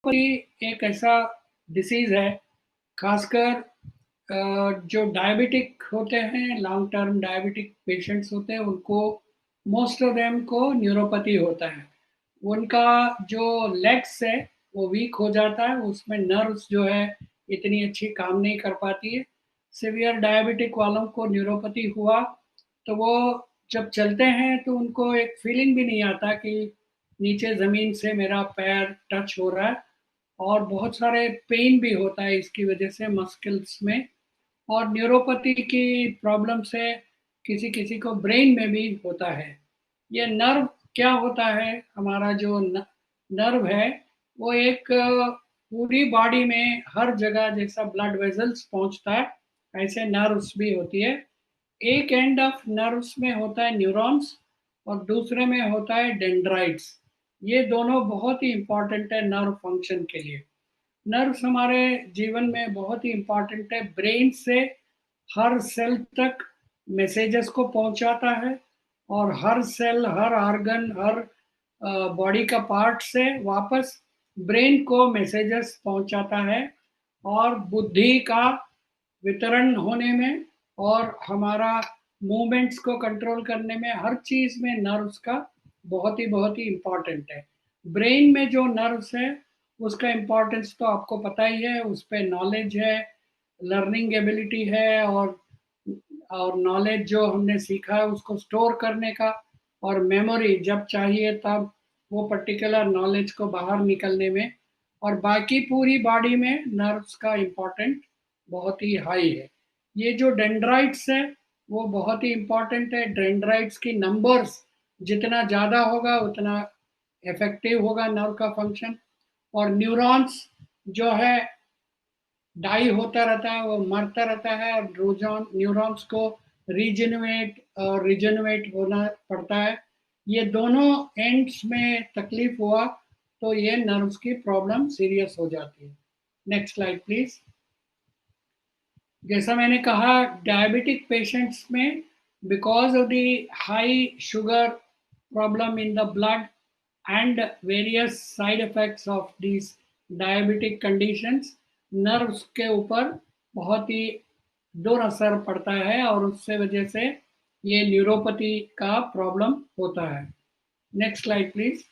एक ऐसा डिसीज है, खासकर जो डायबिटिक होते हैं, लॉन्ग टर्म डायबिटिक पेशेंट्स होते हैं, उनको मोस्ट ऑफ देम को न्यूरोपैथी होता है। उनका जो लेग्स है वो वीक हो जाता है, उसमें नर्व्स जो है इतनी अच्छी काम नहीं कर पाती है। सिवियर डायबिटिक वालों को न्यूरोपैथी हुआ तो वो जब चलते हैं तो उनको एक फीलिंग भी नहीं आता कि नीचे ज़मीन से मेरा पैर टच हो रहा है, और बहुत सारे पेन भी होता है इसकी वजह से मस्कल्स में। और न्यूरोपैथी की प्रॉब्लम से किसी किसी को ब्रेन में भी होता है। ये नर्व क्या होता है, हमारा जो नर्व है वो एक पूरी बॉडी में हर जगह जैसा ब्लड वेजल्स पहुंचता है, ऐसे नर्व्स भी होती है। एक एंड ऑफ नर्व्स में होता है न्यूरॉन्स और दूसरे में होता है डेंड्राइट्स। ये दोनों बहुत ही इंपॉर्टेंट है नर्व फंक्शन के लिए। नर्व्स हमारे जीवन में बहुत ही इंपॉर्टेंट है, ब्रेन से हर सेल तक मैसेजेस को पहुंचाता है, और हर सेल, हर ऑर्गन, हर बॉडी का पार्ट से वापस ब्रेन को मैसेजेस पहुंचाता है। और बुद्धि का वितरण होने में और हमारा मूवमेंट्स को कंट्रोल करने में, हर चीज में नर्व्स का बहुत ही इम्पोर्टेंट है। ब्रेन में जो नर्व्स है उसका इम्पोर्टेंस तो आपको पता ही है, उस पर नॉलेज है, लर्निंग एबिलिटी है, और नॉलेज जो हमने सीखा है उसको स्टोर करने का, और मेमोरी जब चाहिए तब वो पर्टिकुलर नॉलेज को बाहर निकलने में। और बाकी पूरी बॉडी में नर्व्स का इम्पोर्टेंट बहुत ही हाई है। ये जो डेंड्राइट्स है वो बहुत ही इम्पोर्टेंट है। डेंड्राइट्स की नंबर्स जितना ज़्यादा होगा उतना इफेक्टिव होगा नर्व का फंक्शन। और न्यूरॉन्स जो है डाई होता रहता है, वो मरता रहता है, और न्यूरॉन्स को रीजनरेट और रिजनरेट होना पड़ता है। ये दोनों एंड्स में तकलीफ हुआ तो ये नर्व्स की प्रॉब्लम सीरियस हो जाती है। Next slide please. जैसा मैंने कहा, डायबिटिक पेशेंट्स में because of the high sugar problem in the blood and various side effects of this diabetic conditions, nerves के ऊपर बहुत ही दूर असर पड़ता है, और उससे वजह से ये न्यूरोपैथी का प्रॉब्लम होता है। Next slide please.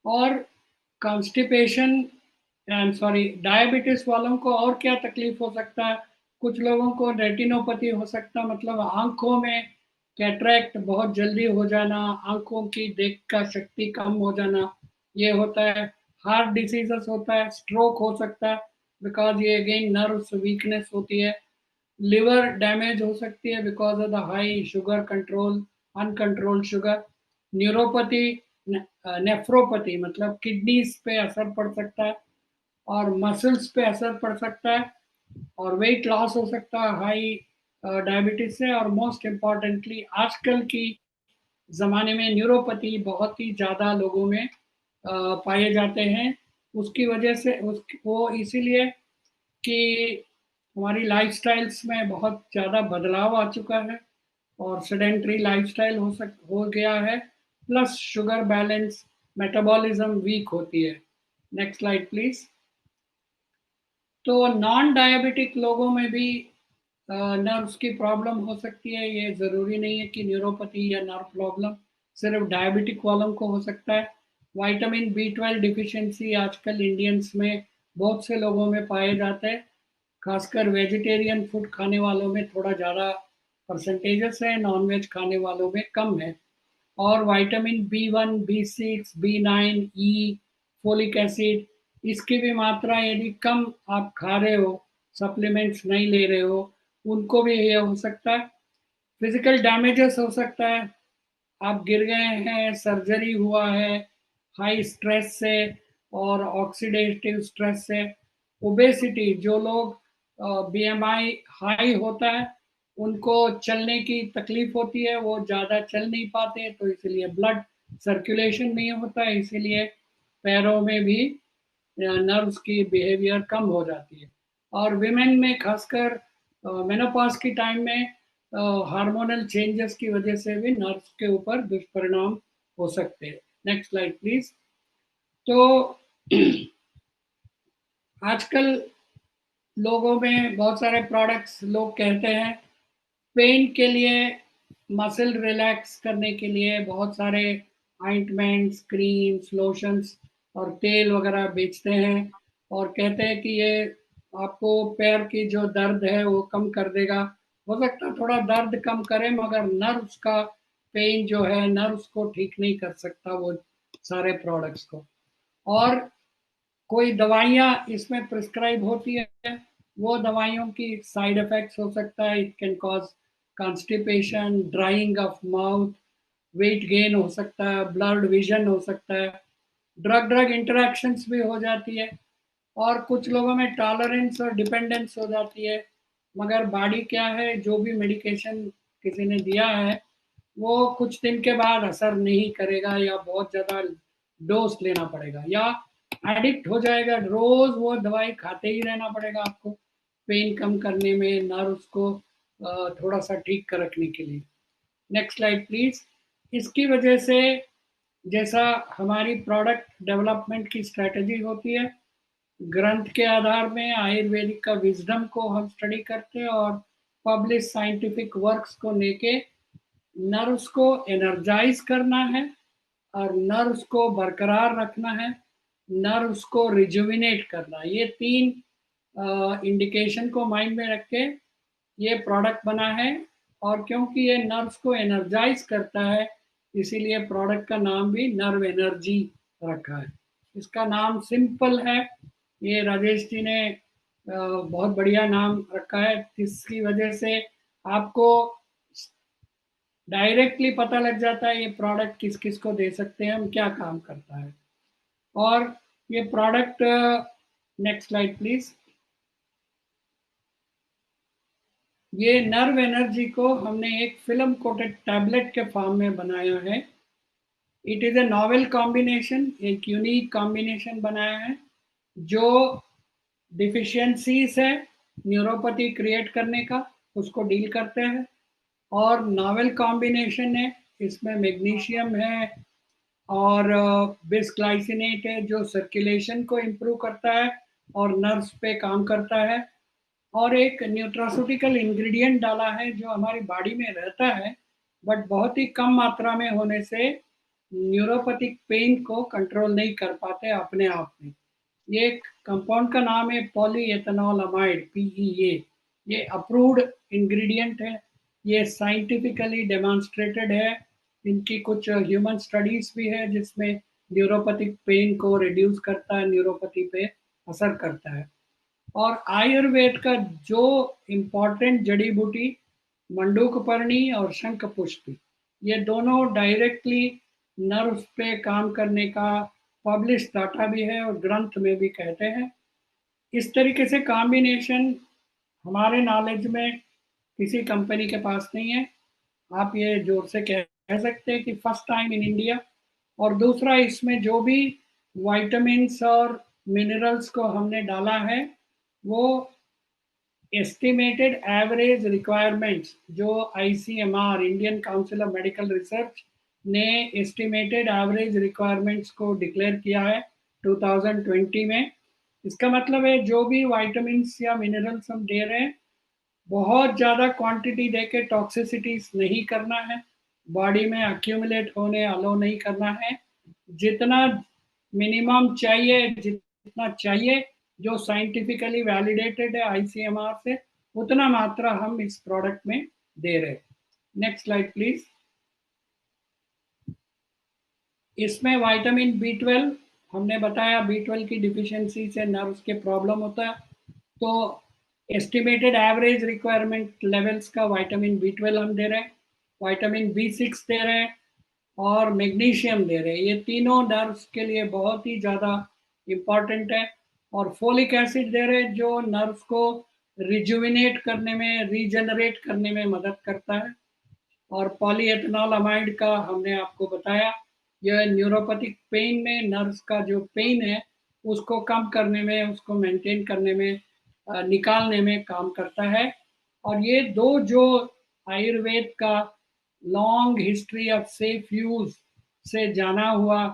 और constipation, I am sorry, diabetes वालों को और क्या तकलीफ हो सकता है? कुछ लोगों को रेटिनोपैथी हो सकता, मतलब आंखों में कैटरैक्ट बहुत जल्दी हो जाना, आंखों की देख का शक्ति कम हो जाना, ये होता है। हार्ट डिसीजेस होता है, स्ट्रोक हो सकता है, बिकॉज ये अगेन नर्व्स वीकनेस होती है। लिवर डैमेज हो सकती है because of the high sugar control, uncontrolled sugar. Neuropathy, nephropathy मतलब किडनीज पे असर पड़ सकता है, और मसल्स पे असर पड़ सकता है, और वेट लॉस हो सकता है हाई डायबिटीज से। और मोस्ट इम्पॉर्टेंटली आजकल की ज़माने में न्यूरोपैथी बहुत ही ज़्यादा लोगों में पाए जाते हैं। उसकी वजह से वो इसीलिए कि हमारी लाइफस्टाइल्स में बहुत ज़्यादा बदलाव आ चुका है, और सेडेंट्री लाइफस्टाइल हो गया है, plus sugar balance, metabolism weak होती है। Next slide please. तो नॉन डायबिटिक लोगों में भी नर्व्स की प्रॉब्लम हो सकती है। ये ज़रूरी नहीं है कि न्यूरोपैथी या नर्व प्रॉब्लम सिर्फ डायबिटिक वालों को हो सकता है। विटामिन B12 डिफिशिएंसी आजकल इंडियंस में बहुत से लोगों में पाए जाते हैं, खासकर वेजिटेरियन फूड खाने वालों में थोड़ा ज़्यादा परसेंटेजेस है, नॉन वेज खाने वालों में कम है। और विटामिन B1, B6, B9, ई, फोलिक एसिड, इसकी भी मात्रा यदि कम आप खा रहे हो, सप्लीमेंट्स नहीं ले रहे हो, उनको भी ये हो सकता है। फिजिकल डैमेजेस हो सकता है, आप गिर गए हैं, सर्जरी हुआ है, हाई स्ट्रेस से और ऑक्सीडेटिव स्ट्रेस से। ओबेसिटी, जो लोग BMI हाई होता है उनको चलने की तकलीफ होती है, वो ज़्यादा चल नहीं पाते, तो इसलिए ब्लड सर्कुलेशन नहीं होता है, इसीलिए पैरों में भी नर्व्स की बिहेवियर कम हो जाती है। और विमेन में खासकर मेनोपॉज की टाइम में हार्मोनल चेंजेस की वजह से भी नर्व्स के ऊपर दुष्परिणाम हो सकते हैं। Next slide please. तो आजकल लोगों में बहुत सारे प्रोडक्ट्स, लोग कहते हैं पेन के लिए, मसल रिलैक्स करने के लिए बहुत सारे ऑइंटमेंट्स, क्रीम्स, लोशंस और तेल वगैरह बेचते हैं और कहते हैं कि ये आपको पैर की जो दर्द है वो कम कर देगा। हो सकता है थोड़ा दर्द कम करे, मगर नर्व्स का पेन जो है, नर्व्स को ठीक नहीं कर सकता वो सारे प्रोडक्ट्स को। और कोई दवाइयाँ इसमें प्रिस्क्राइब होती है, वो दवाइयों की साइड इफेक्ट्स हो सकता है। It can cause constipation, drying of mouth, weight gain हो सकता है, ब्लर्ड विजन हो सकता है, ड्रग ड्रग इंटरेक्शंस भी हो जाती है, और कुछ लोगों में टॉलरेंस और डिपेंडेंस हो जाती है। मगर बॉडी क्या है, जो भी मेडिकेशन किसी ने दिया है वो कुछ दिन के बाद असर नहीं करेगा, या बहुत ज़्यादा डोज लेना पड़ेगा, या एडिक्ट हो जाएगा, रोज वो दवाई खाते ही रहना पड़ेगा आपको पेन कम करने में, नर्व्स को थोड़ा सा ठीक कर रखने के लिए। Next slide please. इसकी वजह से, जैसा हमारी प्रोडक्ट डेवलपमेंट की स्ट्रेटजी होती है, ग्रंथ के आधार में आयुर्वेदिक का विजडम को हम स्टडी करते हैं और पब्लिश साइंटिफिक वर्क्स को लेके नर्व्स को एनर्जाइज करना है और नर्व्स को बरकरार रखना है, नर्व्स को रिजुविनेट करना है। ये तीन इंडिकेशन को माइंड में रख के ये प्रोडक्ट बना है। और क्योंकि ये नर्व्स को एनर्जाइज करता है, इसीलिए प्रोडक्ट का नाम भी नर्व एनर्जी रखा है। इसका नाम सिंपल है, ये राजेश जी ने बहुत बढ़िया नाम रखा है, जिसकी वजह से आपको डायरेक्टली पता लग जाता है ये प्रोडक्ट किस किस को दे सकते हैं हम, क्या काम करता है। और ये प्रोडक्ट, नेक्स्ट स्लाइड प्लीज। ये नर्व एनर्जी को हमने एक फिल्म कोटेड टैबलेट के फॉर्म में बनाया है। It is a novel combination, एक यूनिक कॉम्बिनेशन बनाया है जो डिफिशियंसीज है न्यूरोपैथी क्रिएट करने का, उसको डील करते हैं। और नॉवेल कॉम्बिनेशन है, इसमें मैग्नीशियम है और बिसग्लाइसिनेट है जो सर्कुलेशन को इम्प्रूव करता है और नर्व्स पे काम करता है। और एक न्यूट्रास्यूटिकल इंग्रेडिएंट डाला है जो हमारी बॉडी में रहता है, बट बहुत ही कम मात्रा में होने से न्यूरोपैथिक पेन को कंट्रोल नहीं कर पाते अपने आप में। ये कंपाउंड का नाम है पॉलीएथेनॉल अमाइड, पीईए। ये अप्रूव्ड इंग्रेडिएंट है, ये साइंटिफिकली डेमोन्स्ट्रेटेड है। इनकी कुछ ह्यूमन स्टडीज भी है जिसमें न्यूरोपैथिक पेन को रिड्यूस करता है, न्यूरोपैथी पे असर करता है। और आयुर्वेद का जो इम्पोर्टेंट जड़ी बूटी मंडूकपर्णी और शंख पुष्पी, ये दोनों डायरेक्टली नर्व्स पे काम करने का पब्लिश डाटा भी है और ग्रंथ में भी कहते हैं। इस तरीके से कॉम्बिनेशन हमारे नॉलेज में किसी कंपनी के पास नहीं है। आप ये जोर से कह सकते हैं कि फर्स्ट टाइम इन इंडिया। और दूसरा, इसमें जो भी वाइटामिन्स और मिनरल्स को हमने डाला है, वो एस्टिमेटेड एवरेज रिक्वायरमेंट्स जो ICMR, Indian council of medical research ने एस्टिमेटेड एवरेज रिक्वायरमेंट्स को डिक्लेयर किया है 2020 में। इसका मतलब है जो भी वाइटामिन्स या मिनरल्स हम दे रहे हैं, बहुत ज़्यादा क्वांटिटी देके टॉक्सिसिटीज नहीं करना है, बॉडी में अक्यूमुलेट होने अलो नहीं करना है। जितना मिनिमम चाहिए, जितना चाहिए जो साइंटिफिकली वैलिडेटेड है आईसीएमआर से, उतना मात्रा हम इस प्रोडक्ट में दे रहे हैं। Next slide please. इसमें विटामिन बी 12, हमने बताया बी 12 की डिफिशियंसी से नर्व्स के प्रॉब्लम होता है, तो एस्टिमेटेड एवरेज रिक्वायरमेंट लेवल्स का विटामिन बी 12 हम दे रहे हैं, विटामिन बी 6 दे रहे हैं और मैग्नीशियम दे रहे हैं। ये तीनों नर्व्स के लिए बहुत ही ज़्यादा इम्पॉर्टेंट है। और फोलिक एसिड दे रहे हैं जो नर्व्स को रिजुविनेट करने में, रीजनरेट करने में मदद करता है। और पॉलीएथेनॉल अमाइड का हमने आपको बताया, यह न्यूरोपैथिक पेन में, नर्व्स का जो पेन है उसको कम करने में, उसको मेंटेन करने में, निकालने में काम करता है। और ये दो जो आयुर्वेद का long history of safe use से जाना हुआ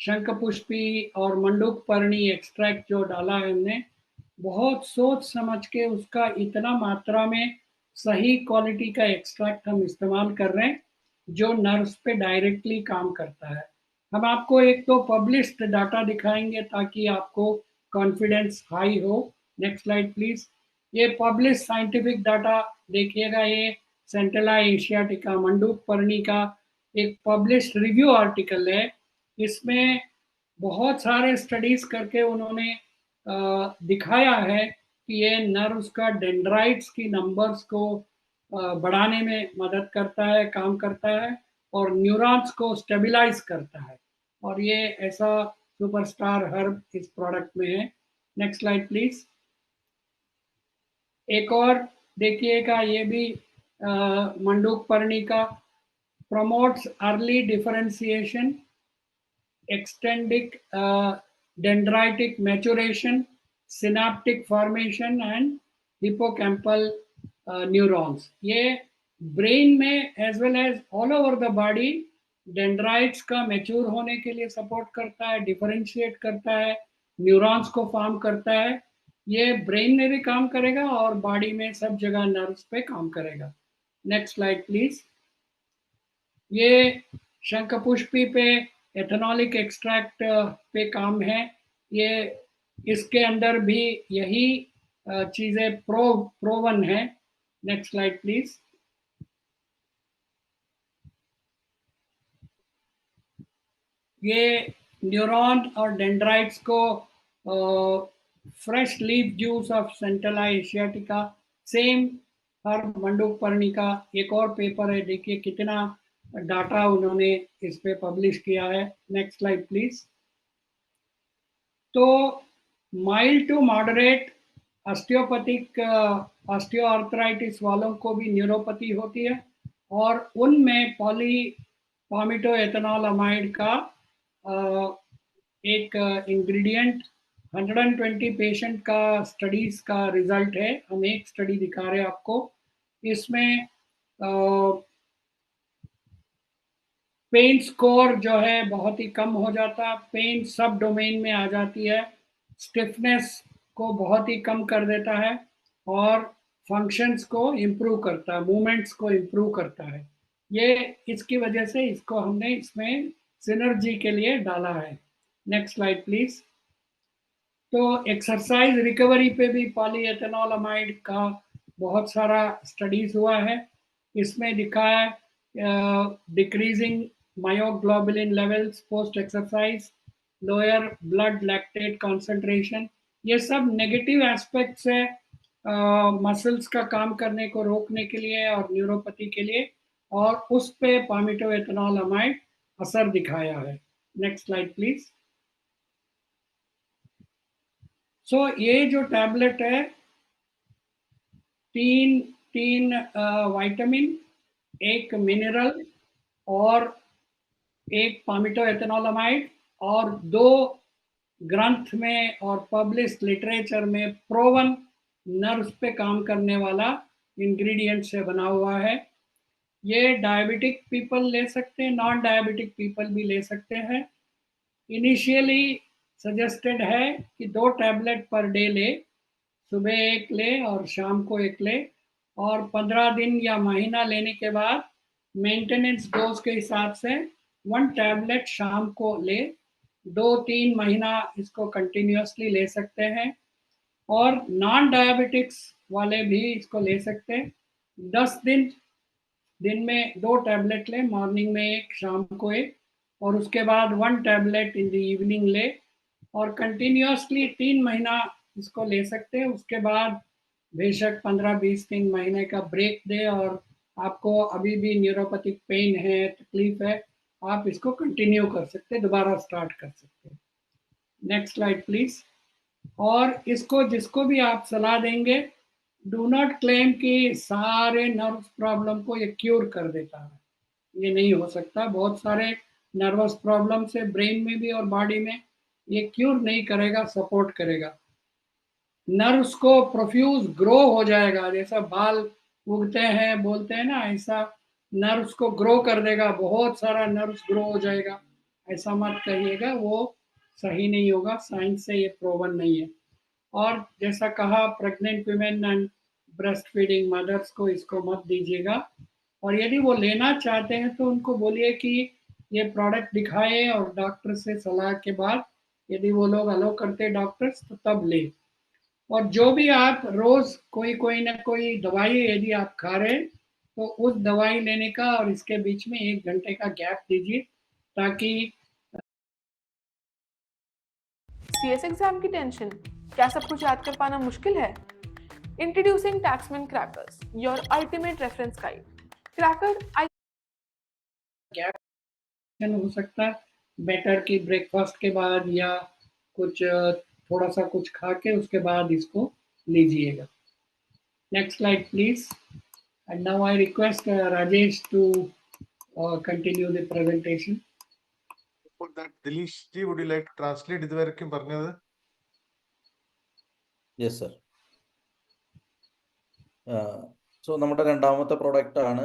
शंखपुष्पी और मंडूक पर्णी एक्सट्रैक्ट जो डाला है हमने, बहुत सोच समझ के उसका इतना मात्रा में सही क्वालिटी का एक्सट्रैक्ट हम इस्तेमाल कर रहे हैं जो नर्व्स पे डायरेक्टली काम करता है। हम आपको एक तो पब्लिश्ड डाटा दिखाएंगे ताकि आपको कॉन्फिडेंस हाई हो। Next slide please. ये पब्लिश साइंटिफिक डाटा देखिएगा, ये सेंटेला एशियाटिका मंडूक पर्णी का एक पब्लिश्ड रिव्यू आर्टिकल है। इसमें बहुत सारे स्टडीज करके उन्होंने दिखाया है कि ये नर्व्स का डेंड्राइट्स की नंबर्स को बढ़ाने में मदद करता है, काम करता है, और न्यूरॉन्स को स्टेबलाइज करता है, और ये ऐसा सुपरस्टार हर्ब इस प्रोडक्ट में है। Next slide please. एक और देखिएगा, ये भी मंडूक पर्णी का promotes early differentiation, extended dendritic maturation, synaptic formation and hippocampal neurons. ये ब्रेन में as well as all over the body dendrites का मैच्योर होने के लिए सपोर्ट करता है, डिफरेंशिएट करता है, न्यूरॉन्स को फॉर्म करता है। ये ब्रेन में भी काम करेगा और बॉडी में सब जगह नर्व्स पे काम करेगा। Next slide please. ये शंखपुष्पी पे एथेनॉलिक एक्सट्रैक्ट पे काम है। ये इसके अंदर भी यही चीज़ें प्रोवन है। Next slide please. ये न्यूरॉन और डेंड्राइट्स को fresh leaf juice of Centella asiatica, same हर मंडूक पर्णी का एक और पेपर है, देखिए कितना डाटा उन्होंने इस पे पब्लिश किया है। Next slide please. तो mild to moderate osteopathic osteoarthritis वालों को भी न्यूरोपैथी होती है, और उनमें पॉलीपामिटोएथेनॉलमाइड का एक इंग्रेडिएंट 120 पेशेंट का स्टडीज का रिजल्ट है। हम एक स्टडी दिखा रहे हैं आपको। इसमें पेन स्कोर जो है बहुत ही कम हो जाता है, पेन सब डोमेन में आ जाती है, स्टिफनेस को बहुत ही कम कर देता है, और फंक्शंस को इम्प्रूव करता है, मूवमेंट्स को इम्प्रूव करता है। ये इसकी वजह से इसको हमने इसमें सिनर्जी के लिए डाला है। Next slide please. तो एक्सरसाइज रिकवरी पे भी पॉलीएथेनॉलमाइड का बहुत सारा स्टडीज हुआ है। इसमें दिखा है decreasing myoglobulin levels post exercise, lower blood lactate concentration. ये सब नेगेटिव एस्पेक्ट्स है मसल्स का काम करने को रोकने के लिए और न्यूरोपैथी के लिए, और उस पे पामिटोएथेनॉलमाइड असर दिखाया है। Next slide please. सो ये जो टैबलेट है, तीन तीन विटामिन, एक मिनरल और एक पामिटोएथेनॉलमाइड, और दो ग्रंथ में और पब्लिश लिटरेचर में प्रोवन नर्व्स पे काम करने वाला इंग्रेडिएंट से बना हुआ है। ये डायबिटिक पीपल ले सकते हैं, नॉन डायबिटिक पीपल भी ले सकते हैं। इनिशियली सजेस्टेड है कि 2 टैबलेट पर डे ले, सुबह एक ले और शाम को एक ले, और 15 दिन या महीना लेने के बाद मेंटेनेंस डोज के हिसाब से 1 टैबलेट शाम को ले, 2-3 महीना इसको कंटिन्यूसली ले सकते हैं। और नॉन डायबिटिक्स वाले भी इसको ले सकते हैं। 10 दिन में 2 टैबलेट ले, मॉर्निंग में एक, शाम को एक, और उसके बाद 1 टैबलेट इन द इवनिंग ले, और कंटिन्यूसली 3 महीना इसको ले सकते हैं। उसके बाद बेशक 15-20 दिन महीने का ब्रेक दे, और आपको अभी भी न्यूरोपैथिक पेन है, तकलीफ है, आप इसको कंटिन्यू कर सकते हैं, दोबारा स्टार्ट कर सकते हैं। Next slide please. और इसको जिसको भी आप सलाह देंगे, डू नॉट क्लेम कि सारे नर्व्स प्रॉब्लम को ये क्योर कर देता है, ये नहीं हो सकता। बहुत सारे नर्वस प्रॉब्लम से ब्रेन में भी और बॉडी में ये क्योर नहीं करेगा, सपोर्ट करेगा। नर्व्स को प्रोफ्यूज ग्रो हो जाएगा, जैसा बाल उगते हैं बोलते हैं ना, ऐसा नर्व्स को ग्रो कर देगा, बहुत सारा नर्व्स ग्रो हो जाएगा। ऐसा मत करिएगा, वो सही नहीं होगा, साइंस से ये प्रूवन नहीं है। और जैसा कहा, pregnant women and breast feeding mother's को इसको मत दीजिएगा। और यदि वो लेना चाहते हैं तो उनको बोलिए कि ये प्रोडक्ट दिखाए, और डॉक्टर से सलाह के बाद यदि वो लोग अलो करते डॉक्टर्स तो तब ले। और जो भी आप रोज कोई कोई ना कोई दवाई यदि आप खा रहे हैं तो उस दवाई लेने का और इसके बीच में 1 घंटे का गैप दीजिए, ताकि सीएस एग्जाम की टेंशन, क्या सब कुछ याद कर पाना मुश्किल है? Introducing Taxmann crackers, your ultimate reference guide. Cracker gap हो सकता है बेटर कि ब्रेकफास्ट के बाद या कुछ थोड़ा सा कुछ खा के उसके बाद इसको लीजिएगा। Next slide please. And now I request Rajesh to continue the presentation. For that, Dilesh ji, would you like to translate ഇതുവരെക്കും പറഞ്ഞത്? Yes, sir. So നമ്മുടെ രണ്ടാമത്തെ പ്രോഡക്റ്റ് ആണ്